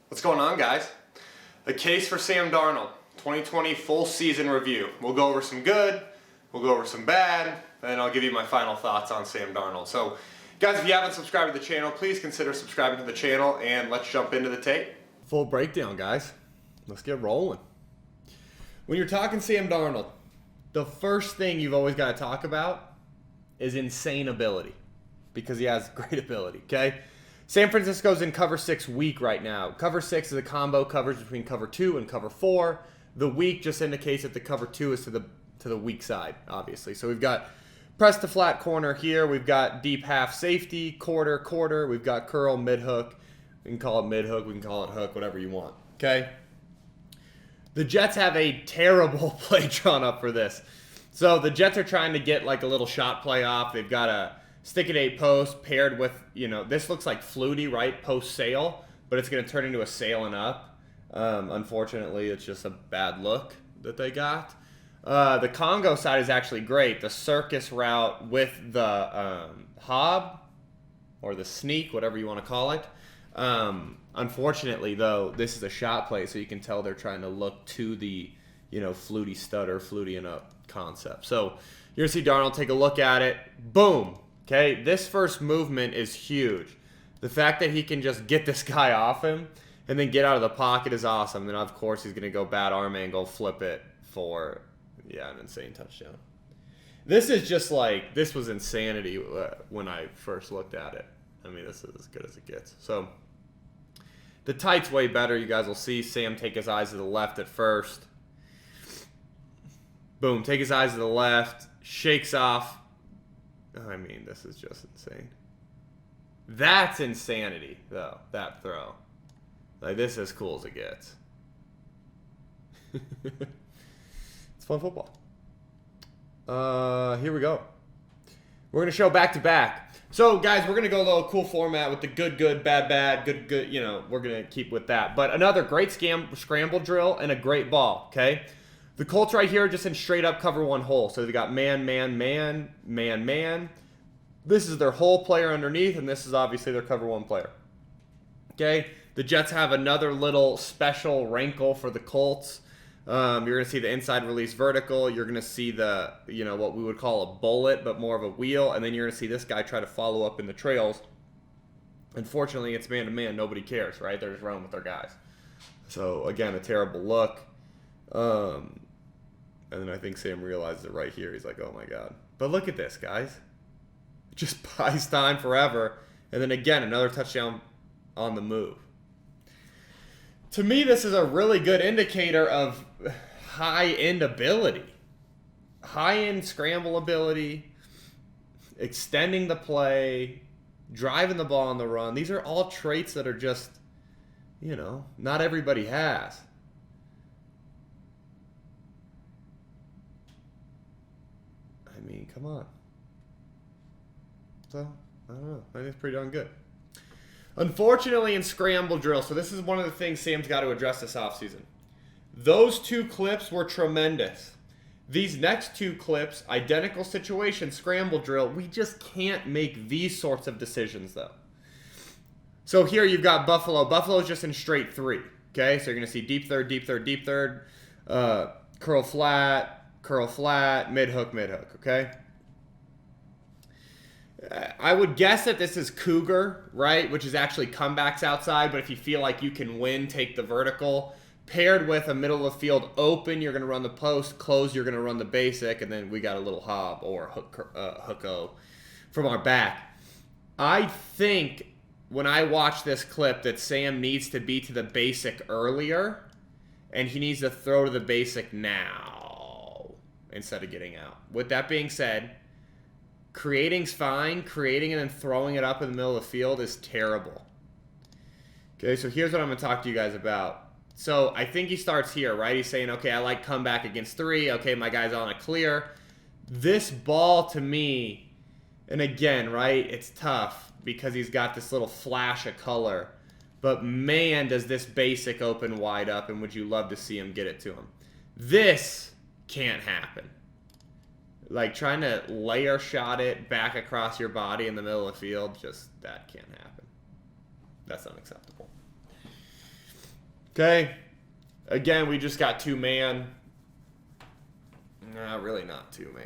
What's going on, guys? The case for Sam Darnold, 2020 full season review. We'll go over some good, we'll go over some bad, and I'll give you my final thoughts on Sam Darnold. So, guys, if you haven't subscribed to the channel, please consider subscribing to the channel, and let's jump into the tape. Full breakdown, guys. Let's get rolling. When you're talking Sam Darnold, the first thing you've always got to talk about is insane ability, because he has great ability, okay? San Francisco's in cover 6 weak right now. Cover 6 is a combo coverage between cover 2 and cover 4. The weak just indicates that the cover 2 is to the weak side, obviously. So we've got press to flat corner here. We've got deep half safety, quarter. We've got curl, mid hook. We can call it mid hook. We can call it hook, whatever you want, okay? The Jets have a terrible play drawn up for this. So the Jets are trying to get like a little shot play off. They've got a stick at 8 post paired with, this looks like Flutie, right? Post sail, but it's going to turn into a sailing up. Unfortunately, it's just a bad look that they got. The Congo side is actually great. The circus route with the hob or the sneak, whatever you want to call it. Unfortunately, though, this is a shot play, so you can tell they're trying to look to the, Flutie stutter, Flutie and up concept. So you're going to see Darnold take a look at it. Boom. Okay, this first movement is huge. The fact that he can just get this guy off him and then get out of the pocket is awesome. Then, of course, he's going to go bad arm angle, flip it for, an insane touchdown. This is just like, this was insanity when I first looked at it. I mean, this is as good as it gets. So, the tight's way better. You guys will see Sam take his eyes to the left at first. Boom, take his eyes to the left, shakes off. I mean, this is just insane. That's insanity, though, that throw. Like, this is as cool as it gets. It's fun football. Here we go. We're going to show back-to-back. So, guys, we're going to go a little cool format with the good, bad, good. We're going to keep with that. But another great scramble drill and a great ball, okay? The Colts right here are just in straight-up cover 1 hole. So they've got man. This is their hole player underneath, and this is obviously their cover 1 player. Okay? The Jets have another little special wrinkle for the Colts. You're going to see the inside release vertical. You're going to see the, what we would call a bullet, but more of a wheel. And then you're going to see this guy try to follow up in the trails. Unfortunately, it's man-to-man. Nobody cares, right? They're just running with their guys. So, again, a terrible look. And then I think Sam realizes it right here. He's like, oh, my God. But look at this, guys. Just buys time forever. And then, again, another touchdown on the move. To me, this is a really good indicator of high-end ability. High-end scramble ability, extending the play, driving the ball on the run. These are all traits that are just, not everybody has. I mean, come on. So, I don't know. I think it's pretty darn good. Unfortunately, in scramble drill, so this is one of the things Sam's got to address this offseason. Those 2 clips were tremendous. These next 2 clips, identical situation, scramble drill, we just can't make these sorts of decisions, though. So here you've got Buffalo. Buffalo's just in straight 3. Okay, so you're going to see deep third, curl flat, mid hook, okay? I would guess that this is Cougar, right? Which is actually comebacks outside, but if you feel like you can win, take the vertical. Paired with a middle of the field open, you're going to run the post. Close, you're going to run the basic. And then we got a little hob or hook-o from our back. I think when I watch this clip that Sam needs to be to the basic earlier, and he needs to throw to the basic now instead of getting out. With that being said, creating's fine. Creating and then throwing it up in the middle of the field is terrible. Okay, so here's what I'm going to talk to you guys about. So I think he starts here, right? He's saying, okay, I like comeback against 3. Okay, my guy's on a clear. This ball to me, and again, right, it's tough because he's got this little flash of color. But man, does this basic open wide up, and would you love to see him get it to him. This can't happen. Like trying to layer shot it back across your body in the middle of the field, just that can't happen. That's unacceptable. Okay. Again, we just got 2-man. Nah, really not 2-man.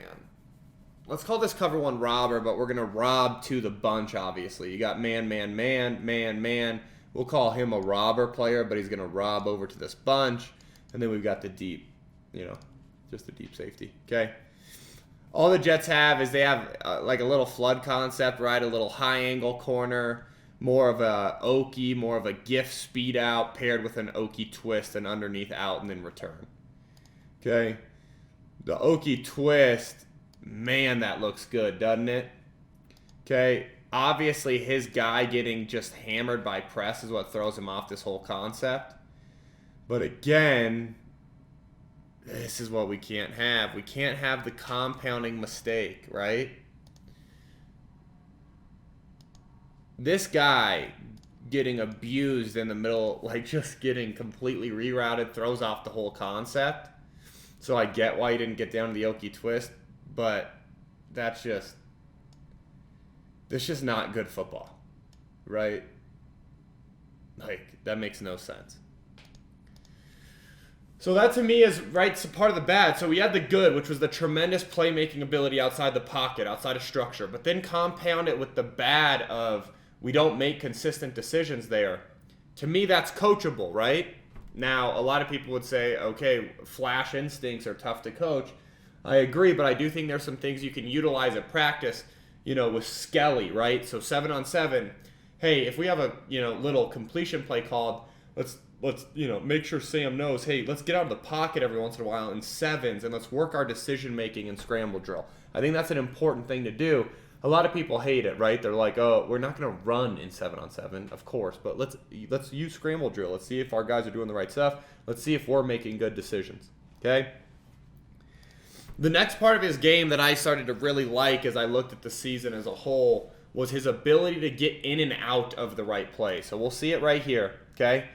Let's call this cover 1 robber, but we're going to rob to the bunch, obviously. You got man, man, man, man, man. We'll call him a robber player, but he's going to rob over to this bunch. And then we've got the deep, just the deep safety. Okay. All the Jets have is they have like a little flood concept, right? A little high angle corner, more of a Okie, more of a gift speed out paired with an Okie twist and underneath out and then return. Okay. The Okie twist, man, that looks good, doesn't it? Okay. Obviously, his guy getting just hammered by press is what throws him off this whole concept. But again, this is what we can't have. We can't have the compounding mistake, right? This guy getting abused in the middle, like just getting completely rerouted, throws off the whole concept. So I get why he didn't get down to the Okie twist, but that's just not good football, right? Like, that makes no sense. So that to me is, right, so part of the bad. So we had the good, which was the tremendous playmaking ability outside the pocket, outside of structure. But then compound it with the bad of we don't make consistent decisions there. To me, that's coachable, right? Now, a lot of people would say, okay, flash instincts are tough to coach. I agree, but I do think there's some things you can utilize at practice, with Skelly, right? So 7-on-7, hey, if we have a, little completion play called, let's make sure Sam knows, hey, let's get out of the pocket every once in a while in 7s and let's work our decision-making in scramble drill. I think that's an important thing to do. A lot of people hate it, right? They're like, oh, we're not going to run in 7-on-7, of course, but let's use scramble drill. Let's see if our guys are doing the right stuff. Let's see if we're making good decisions, okay? The next part of his game that I started to really like as I looked at the season as a whole was his ability to get in and out of the right play. So we'll see it right here, okay?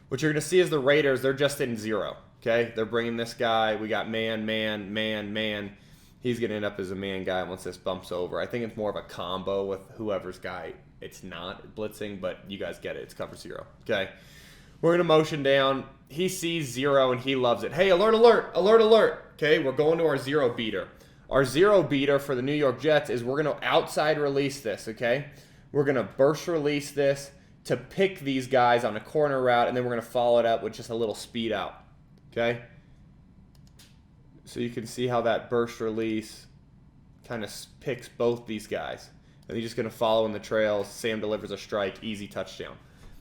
What you're going to see is the Raiders, they're just in 0, okay? They're bringing this guy. We got man, man, man, man. He's going to end up as a man guy once this bumps over. I think it's more of a combo with whoever's guy it's not blitzing, but you guys get it. It's cover 0, okay? We're going to motion down. He sees 0, and he loves it. Hey, alert, alert, alert, alert. Okay, we're going to our 0 beater. Our 0 beater for the New York Jets is we're going to outside release this, okay? We're going to burst release this to pick these guys on a corner route, and then we're going to follow it up with just a little speed out, okay? So you can see how that burst release kind of picks both these guys. And he's just going to follow in the trails. Sam delivers a strike, easy touchdown.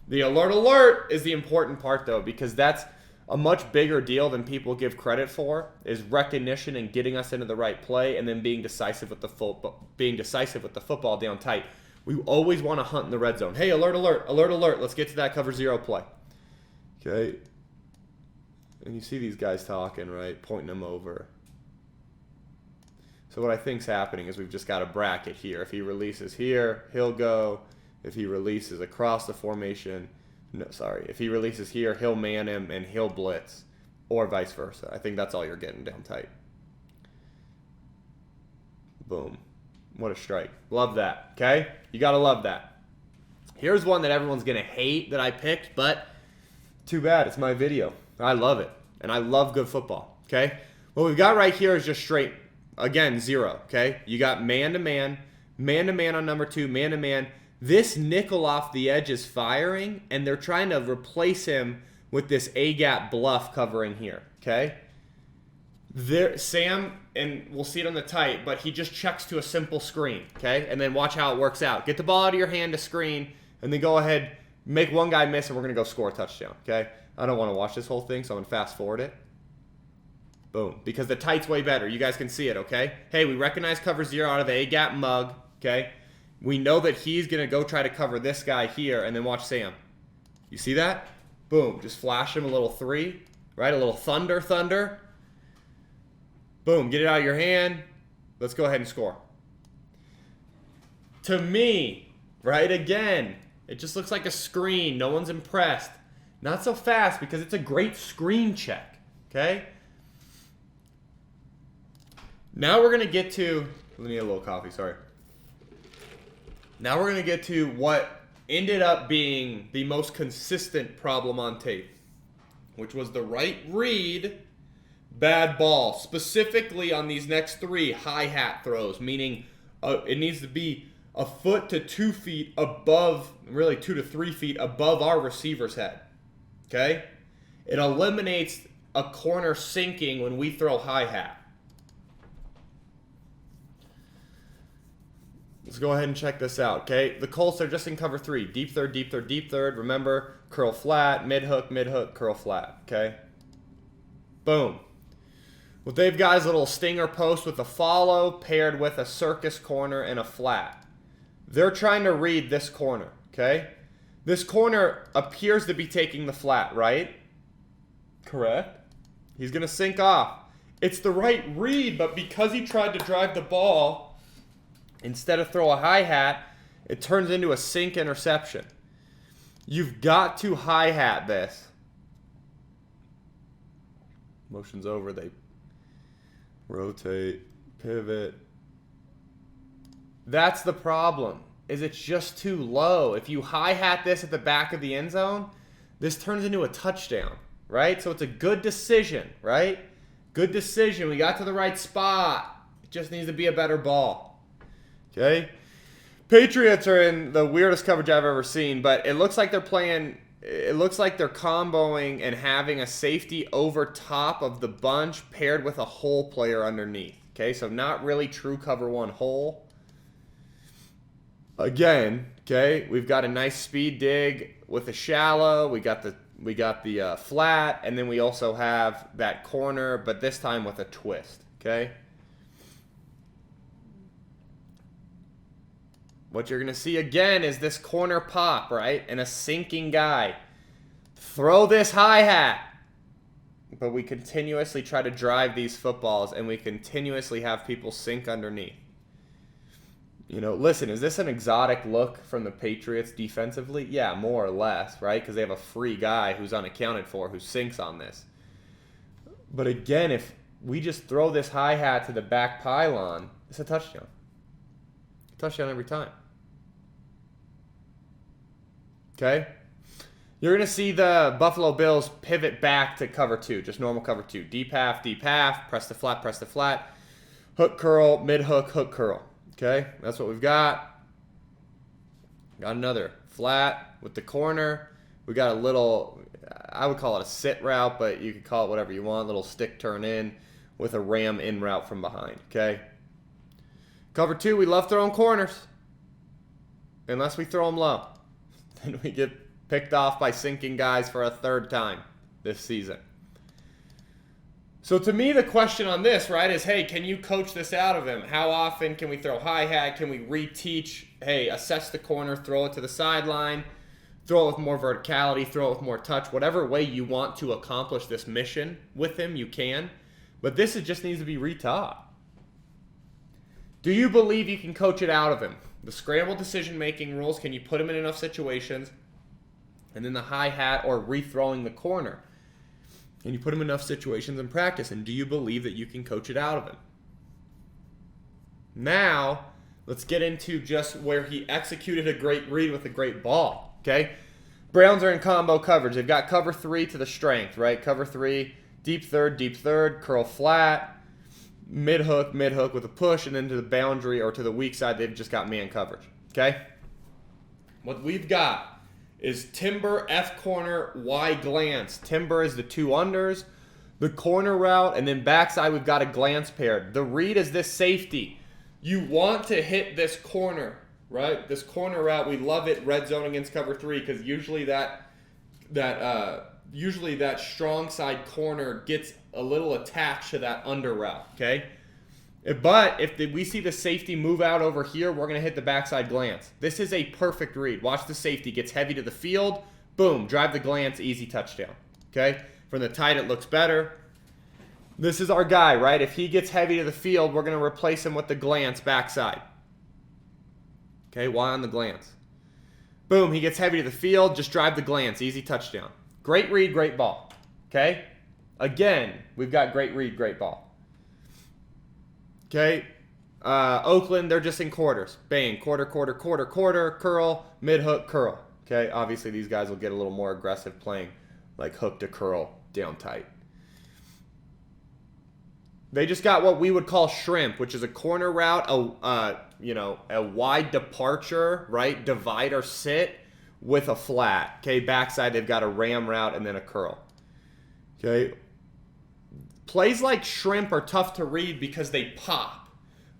The alert alert is the important part, though, because that's a much bigger deal than people give credit for, is recognition and getting us into the right play and then being decisive with the football down tight. We always want to hunt in the red zone. Hey, alert, alert, alert, alert. Let's get to that cover 0 play. Okay. And you see these guys talking, right? Pointing them over. So what I think's happening is we've just got a bracket here. If he releases here, he'll go. If he releases across the formation, if he releases here, he'll man him and he'll blitz, or vice versa. I think that's all you're getting down tight. Boom. What a strike. Love that, okay? You got to love that. Here's one that everyone's going to hate that I picked, but too bad. It's my video. I love it, and I love good football, okay? What we've got right here is just straight, again, 0, okay? You got man-to-man, man-to-man on number 2, man-to-man. This nickel off the edge is firing, and they're trying to replace him with this A-gap bluff covering here, okay? Sam, and we'll see it on the tight, but he just checks to a simple screen, okay? And then watch how it works out. Get the ball out of your hand to screen, and then go ahead, make one guy miss, and we're going to go score a touchdown, okay? I don't want to watch this whole thing, so I'm going to fast forward it. Boom. Because the tight's way better. You guys can see it, okay? Hey, we recognize cover 0 out of the A-gap mug, okay? We know that he's going to go try to cover this guy here, and then watch Sam. You see that? Boom. Just flash him a little 3, right? A little thunder. Boom. Get it out of your hand. Let's go ahead and score. To me, right, again, it just looks like a screen. No one's impressed. Not so fast because it's a great screen check, okay? Now we're going to get to, let me get a little coffee, sorry. Now we're going to get to what ended up being the most consistent problem on tape, which was the right read, bad ball. Specifically on these next 3 hi-hat throws, meaning it needs to be a foot to 2 feet above, really 2 to 3 feet above our receiver's head. Okay? It eliminates a corner sinking when we throw hi-hat. Let's go ahead and check this out, okay? The Colts are just in cover 3. Deep third, deep third, deep third. Remember, curl flat, mid-hook, curl flat, okay? Boom. What they've got is a little stinger post with a follow paired with a circus corner and a flat. They're trying to read this corner, okay? This corner appears to be taking the flat, right? Correct. He's going to sink off. It's the right read, but because he tried to drive the ball instead of throw a hi-hat, it turns into a sink interception. You've got to hi-hat this. Motion's over. They rotate, pivot. That's the problem, is it's just too low. If you hi-hat this at the back of the end zone, this turns into a touchdown, right? So it's a good decision, right? Good decision. We got to the right spot. It just needs to be a better ball. Okay? Patriots are in the weirdest coverage I've ever seen, but it looks like they're comboing and having a safety over top of the bunch paired with a hole player underneath. Okay, so not really true cover 1 hole. Again, okay, we've got a nice speed dig with a shallow. We got the flat, and then we also have that corner, but this time with a twist. Okay. What you're going to see again is this corner pop, right? And a sinking guy. Throw this hi-hat. But we continuously try to drive these footballs, and we continuously have people sink underneath. You know, listen, is this an exotic look from the Patriots defensively? Yeah, more or less, right? Because they have a free guy who's unaccounted for who sinks on this. But again, if we just throw this hi-hat to the back pylon, it's a touchdown. Touchdown every time. Okay? You're going to see the Buffalo Bills pivot back to cover 2, just normal cover 2. Deep half, press the flat. Hook curl, mid-hook, hook curl. Okay? That's what we've got. Got another flat with the corner. We got a little, I would call it a sit route, but you could call it whatever you want. Little stick turn in with a ram in route from behind. Okay? Cover 2, we love throwing corners. Unless we throw them low. Then we get picked off by sinking guys for a 3rd time this season. So to me, the question on this, right, is, hey, can you coach this out of him? How often can we throw hi-hat? Can we reteach, hey, assess the corner, throw it to the sideline, throw it with more verticality, throw it with more touch. Whatever way you want to accomplish this mission with him, you can. But this just needs to be retaught. Do you believe you can coach it out of him? The scramble decision-making rules, can you put him in enough situations? And then the hi-hat or rethrowing the corner. Can you put him in enough situations in practice? And do you believe that you can coach it out of him? Now, let's get into just where he executed a great read with a great ball. Okay? Browns are in combo coverage. They've got cover 3 to the strength, right? Cover 3, deep third, curl flat. Mid-hook with a push, and then to the boundary or to the weak side, they've just got man coverage, okay? What we've got is timber, F corner, Y glance. Timber is the 2 unders, the corner route, and then backside we've got a glance paired. The read is this safety. You want to hit this corner, right? This corner route, we love it, red zone against cover 3, because usually that strong side corner gets a little attached to that under route, okay? But if we see the safety move out over here, we're going to hit the backside glance. This is a perfect read. Watch the safety. Gets heavy to the field. Boom. Drive the glance. Easy touchdown, okay? From the tight, it looks better. This is our guy, right? If he gets heavy to the field, we're going to replace him with the glance backside. Okay, Y on the glance. Boom. He gets heavy to the field. Just drive the glance. Easy touchdown. Great read, great ball, okay? Again, we've got great read, great ball. Okay, Oakland, they're just in quarters. Bang, quarter, curl, mid-hook, curl. Okay, obviously these guys will get a little more aggressive playing like hook to curl down tight. They just got what we would call shrimp, which is a corner route, a wide departure, right? Divide or sit with a flat. Okay, backside they've got a ram route and then a curl. Okay. Plays like shrimp are tough to read because they pop,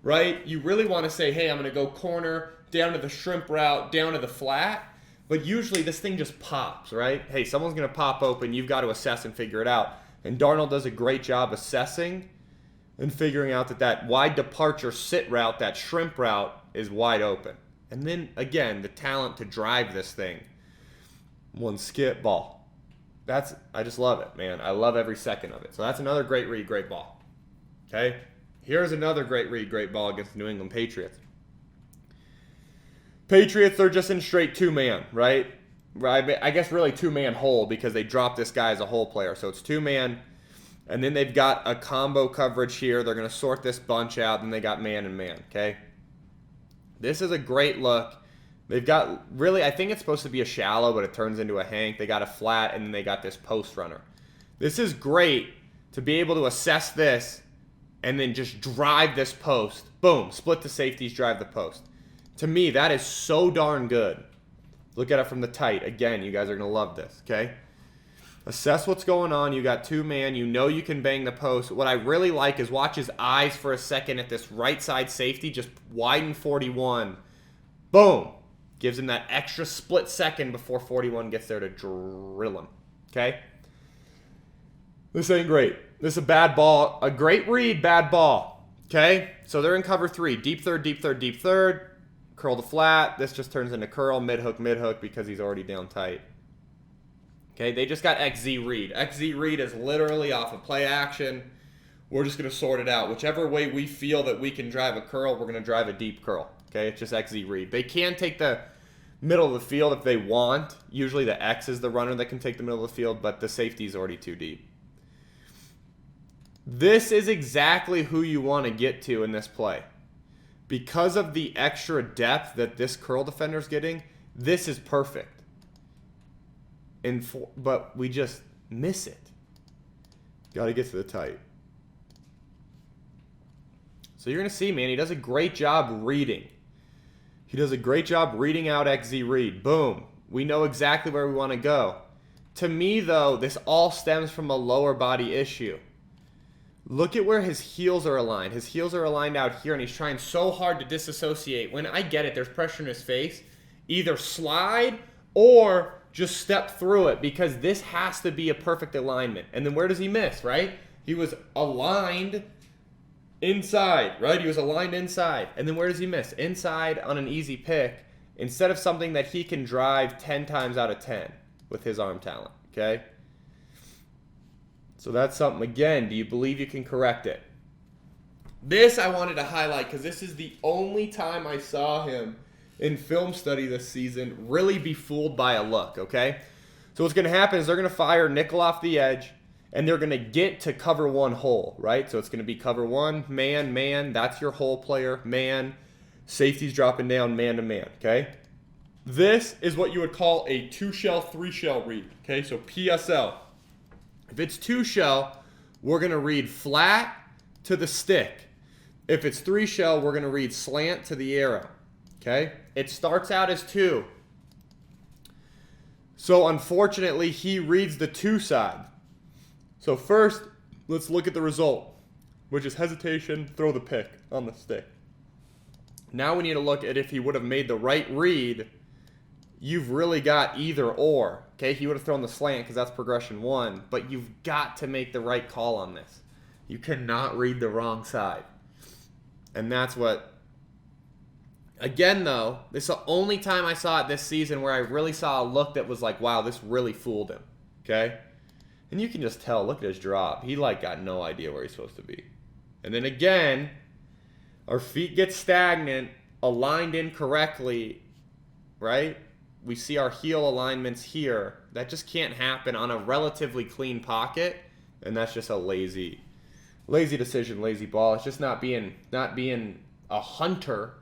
right? You really want to say, hey, I'm going to go corner, down to the shrimp route, down to the flat. But usually this thing just pops, right? Hey, someone's going to pop open. You've got to assess and figure it out. And Darnold does a great job assessing and figuring out that wide departure sit route, that shrimp route, is wide open. And then, again, the talent to drive this thing. One skip ball. I just love it, man. I love every second of it. So that's another great read, great ball. Okay? Here's another great read, great ball against the New England Patriots. Patriots, they're just in straight two-man, right? I guess really two-man hole because they dropped this guy as a hole player. So it's two-man, and then they've got a combo coverage here. They're going to sort this bunch out, and they got man and man, okay? This is a great look. They've got, really, I think it's supposed to be a shallow, but it turns into a hank. They got a flat, and then they got this post runner. This is great to be able to assess this and then just drive this post. Boom, split the safeties, drive the post. To me, that is so darn good. Look at it from the tight. Again, you guys are going to love this, okay? Assess what's going on. You got two-man. You know you can bang the post. What I really like is watch his eyes for a second at this right side safety. Just widen 41. Boom. Gives him that extra split second before 41 gets there to drill him. Okay? This ain't great. This is a bad ball. A great read, bad ball. Okay? So they're in cover 3. Deep third, deep third, deep third. Curl to flat. This just turns into curl, mid-hook because he's already down tight. Okay? They just got XZ read. XZ read is literally off of play action. We're just going to sort it out. Whichever way we feel that we can drive a curl, we're going to drive a deep curl. Okay, it's just XZ read. They can take the middle of the field if they want. Usually the X is the runner that can take the middle of the field, but the safety is already too deep. This is exactly who you want to get to in this play. Because of the extra depth that this curl defender is getting, this is perfect. But we just miss it. Got to get to the tight. So you're going to see, man, he does a great job reading. He does a great job reading out XZ read. Boom. We know exactly where we want to go. To me, though, this all stems from a lower body issue. Look at where his heels are aligned. His heels are aligned out here, and he's trying so hard to disassociate. When I get it, there's pressure in his face. Either slide or just step through it because this has to be a perfect alignment. And then where does he miss, right? He was aligned inside, right? He was aligned inside. And then where does he miss? Inside on an easy pick instead of something that he can drive 10 times out of 10 with his arm talent, okay? So that's something, again, do you believe you can correct it? This I wanted to highlight because this is the only time I saw him in film study this season really be fooled by a look, okay? So what's going to happen is they're going to fire nickel off the edge, and they're going to get to cover 1 hole, right? So it's going to be cover 1, man, man. That's your hole player, man. Safety's dropping down man to man, okay? This is what you would call a 2-shell, 3-shell read, okay? So PSL. If it's 2-shell, we're going to read flat to the stick. If it's 3-shell, we're going to read slant to the arrow, okay? It starts out as 2. So unfortunately, he reads the 2 side. So first, let's look at the result, which is hesitation, throw the pick on the stick. Now we need to look at if he would have made the right read. You've really got either or. Okay, he would have thrown the slant because that's progression 1, but you've got to make the right call on this. You cannot read the wrong side. And that's what, again though, this is the only time I saw it this season where I really saw a look that was like, wow, this really fooled him. Okay? And you can just tell, look at his drop. He like got no idea where he's supposed to be. And then again, our feet get stagnant, aligned incorrectly, right? We see our heel alignments here. That just can't happen on a relatively clean pocket. And that's just a lazy decision, lazy ball. It's just not being a hunter,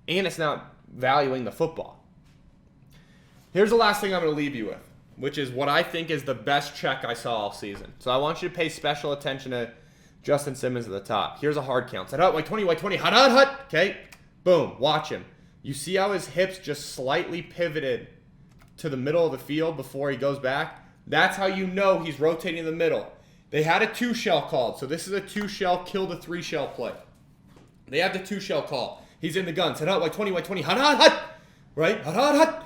and it's not valuing the football. Here's the last thing I'm going to leave you with. which is what I think is the best check I saw all season. So I want you to pay special attention to Justin Simmons at the top. Here's a hard count. Set up, white 20, white 20, hut, hut, hut. Okay, boom, watch him. You see how his hips just slightly pivoted to the middle of the field before he goes back? That's how you know he's rotating in the middle. They had a 2-shell called, so this is a 2-shell, kill the 3-shell play. They have the 2-shell call. He's in the gun. Set up, white 20, white 20, hut, hut, hut. Right, hut, hut, hut.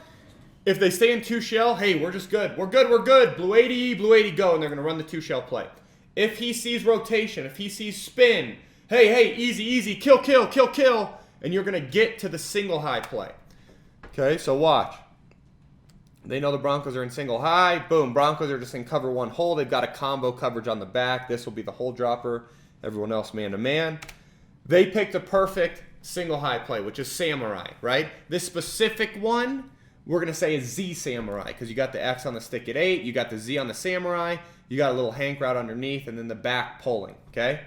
If they stay in 2-shell, hey, we're just good. We're good, we're good. Blue 80, go, and they're going to run the 2-shell play. If he sees rotation, if he sees spin, hey, easy, easy, kill, kill, kill, kill, and you're going to get to the single high play. Okay, so watch. They know the Broncos are in single high. Boom, Broncos are just in cover 1 hole. They've got a combo coverage on the back. This will be the hole dropper. Everyone else man-to-man. They picked a perfect single high play, which is Samurai, right? This specific one, we're going to say is Z Samurai because you got the X on the stick at 8. You got the Z on the Samurai. You got a little hank route underneath, and then the back pulling, okay?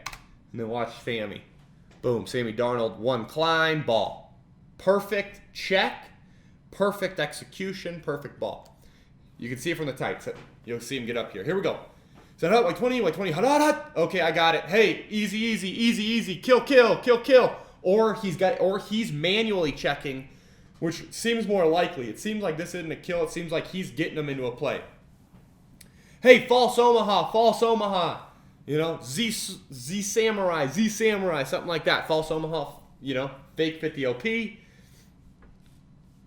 And then watch Sammy. Boom, Sammy Darnold, 1 climb, ball. Perfect check, perfect execution, perfect ball. You can see it from the tight. You'll see him get up here. Here we go. Set up, white 20, hut, hut, hut. Okay, I got it. Hey, easy, easy, easy, easy. Kill, kill, kill, kill. Or he's manually checking, which seems more likely. It seems like this isn't a kill. It seems like he's getting them into a play. Hey, false Omaha, false Omaha. You know, Z Samurai, something like that. False Omaha, you know, fake 50 OP.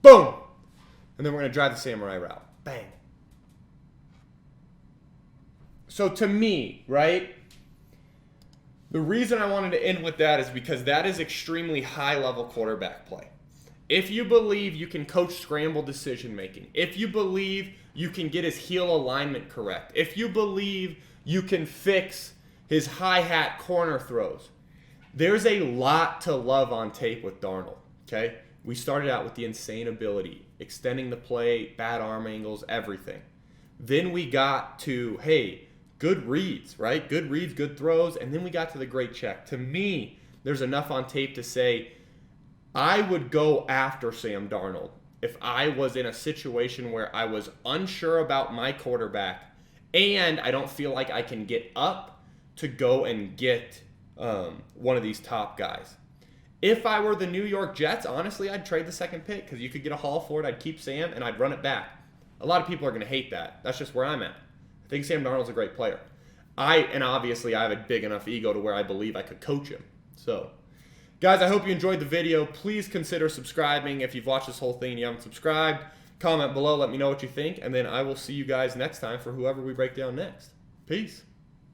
Boom. And then we're going to drive the Samurai route. Bang. So to me, right, the reason I wanted to end with that is because that is extremely high-level quarterback play. If you believe you can coach scramble decision-making, if you believe you can get his heel alignment correct, if you believe you can fix his hi-hat corner throws, there's a lot to love on tape with Darnold, okay? We started out with the insane ability, extending the play, bad arm angles, everything. Then we got to, hey, good reads, right? Good reads, good throws, and then we got to the great check. To me, there's enough on tape to say I would go after Sam Darnold if I was in a situation where I was unsure about my quarterback and I don't feel like I can get up to go and get one of these top guys. If I were the New York Jets, honestly, I'd trade the second pick because you could get a haul for it. I'd keep Sam, and I'd run it back. A lot of people are going to hate that. That's just where I'm at. I think Sam Darnold's a great player. And obviously, I have a big enough ego to where I believe I could coach him. So, guys, I hope you enjoyed the video. Please consider subscribing. If you've watched this whole thing and you haven't subscribed, comment below. Let me know what you think. And then I will see you guys next time for whoever we break down next. Peace.